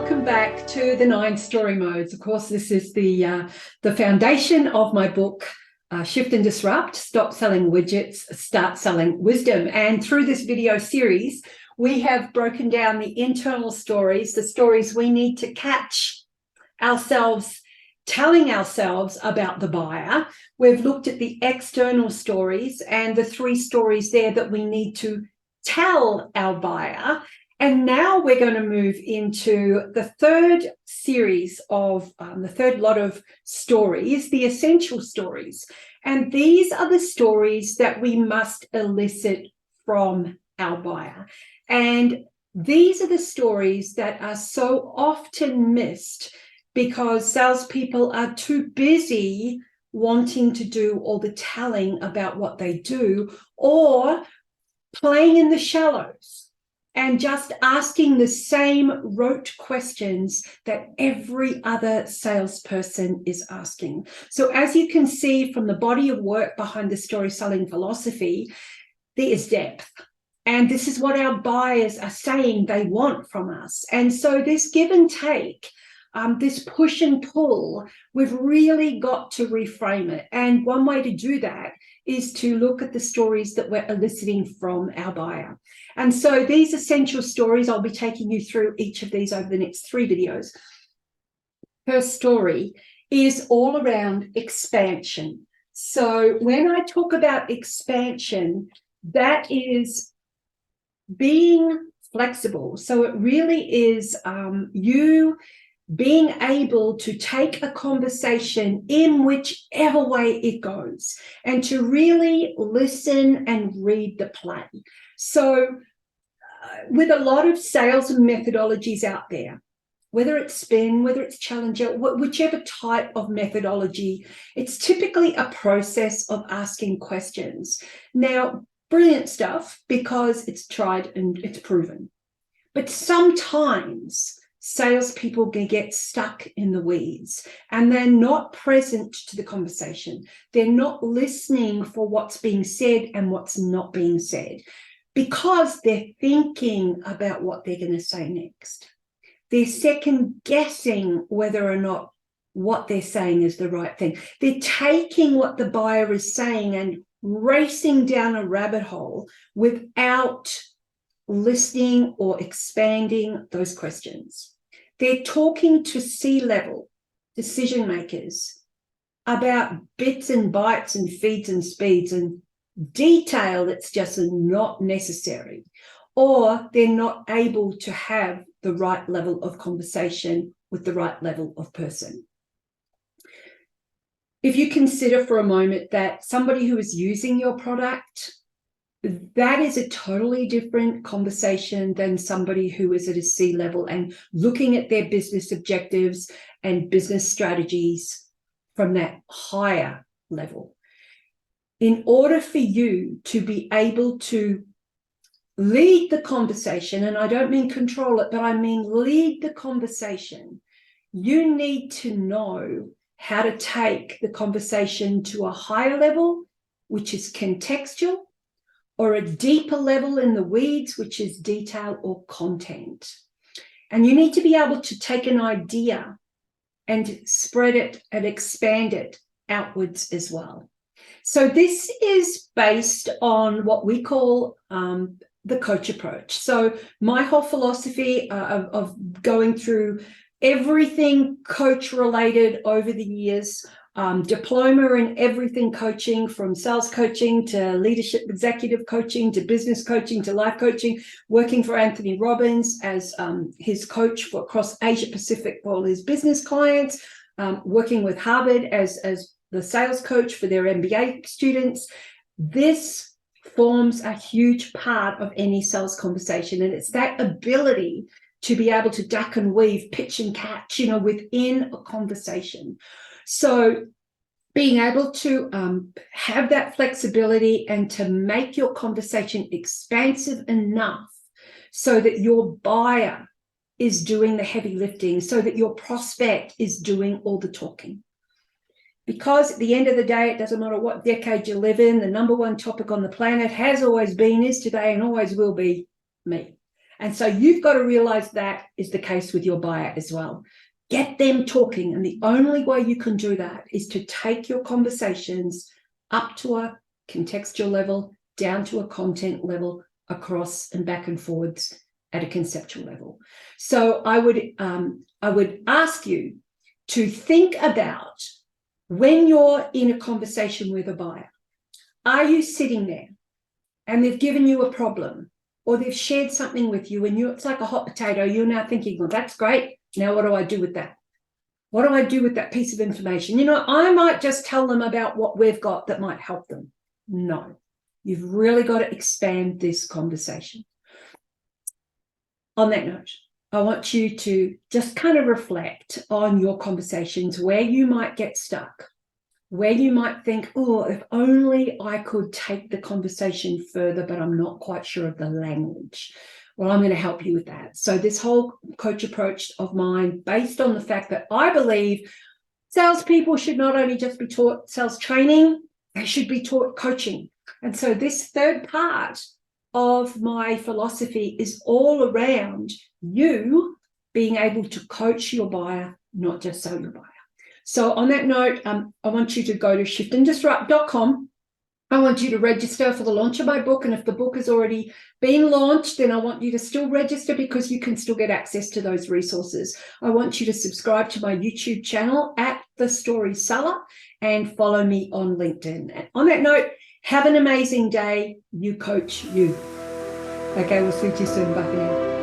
welcome back to the 9 story modes. Of course, this is the foundation of my book, Shift and Disrupt, Stop Selling Widgets, Start Selling Wisdom. And through this video series, we have broken down the internal stories, the stories we need to catch ourselves telling ourselves about the buyer. We've looked at the external stories and the 3 stories there that we need to tell our buyer. And now we're going to move into the third series of the third lot of stories, the essential stories. And these are the stories that we must elicit from our buyer. And these are the stories that are so often missed because salespeople are too busy wanting to do all the telling about what they do, or playing in the shallows and just asking the same rote questions that every other salesperson is asking. So as you can see from the body of work behind the story selling philosophy, there is depth. And this is what our buyers are saying they want from us. And so this give and take, this push and pull, we've really got to reframe it. And one way to do that is to look at the stories that we're eliciting from our buyer. And so these essential stories, I'll be taking you through each of these over the next 3 videos. First story is all around expansion. So when I talk about expansion, that is being flexible. So it really is you being able to take a conversation in whichever way it goes and to really listen and read the play. So with a lot of sales methodologies out there, whether it's spin, whether it's challenger, whichever type of methodology, it's typically a process of asking questions. Now, brilliant stuff because it's tried and it's proven. But sometimes salespeople can get stuck in the weeds and they're not present to the conversation. They're not listening for what's being said and what's not being said because they're thinking about what they're going to say next. They're second guessing whether or not what they're saying is the right thing. They're taking what the buyer is saying and racing down a rabbit hole without listening or expanding those questions. They're talking to C-level decision makers about bits and bytes and feeds and speeds and detail that's just not necessary, or they're not able to have the right level of conversation with the right level of person. If you consider for a moment that somebody who is using your product, that is a totally different conversation than somebody who is at a C-level and looking at their business objectives and business strategies from that higher level. In order for you to be able to lead the conversation, and I don't mean control it, but I mean lead the conversation, you need to know how to take the conversation to a higher level, which is contextual, or a deeper level in the weeds, which is detail or content. And you need to be able to take an idea and spread it and expand it outwards as well. So this is based on what we call the coach approach. So my whole philosophy of going through everything coach related over the years, diploma in everything coaching, from sales coaching to leadership executive coaching to business coaching to life coaching, working for Anthony Robbins as his coach for across Asia Pacific for all his business clients, working with Harvard as the sales coach for their MBA students. This forms a huge part of any sales conversation, and it's that ability to be able to duck and weave, pitch and catch, within a conversation. So being able to have that flexibility and to make your conversation expansive enough so that your buyer is doing the heavy lifting, so that your prospect is doing all the talking. Because at the end of the day, it doesn't matter what decade you live in, the number one topic on the planet has always been, is today, and always will be me. And so you've got to realize that is the case with your buyer as well. Get them talking. And the only way you can do that is to take your conversations up to a contextual level, down to a content level, across and back and forwards at a conceptual level. So I would ask you to think about when you're in a conversation with a buyer, are you sitting there and they've given you a problem or they've shared something with you and it's like a hot potato, you're now thinking, well, that's great. Now what do I do with that? What do I do with that piece of information? You know, I might just tell them about what we've got that might help them. No, you've really got to expand this conversation. On that note, I want you to just kind of reflect on your conversations, where you might get stuck, where you might think, oh, if only I could take the conversation further, but I'm not quite sure of the language. Well, I'm going to help you with that. So this whole coach approach of mine, based on the fact that I believe salespeople should not only just be taught sales training, they should be taught coaching. And so this third part of my philosophy is all around you being able to coach your buyer, not just sell your buyer. So on that note, I want you to go to shiftanddisrupt.com. I want you to register for the launch of my book. And if the book has already been launched, then I want you to still register because you can still get access to those resources. I want you to subscribe to my YouTube channel at The Story Seller and follow me on LinkedIn. And on that note, have an amazing day. You coach you. Okay, we'll see you soon. Bye for now.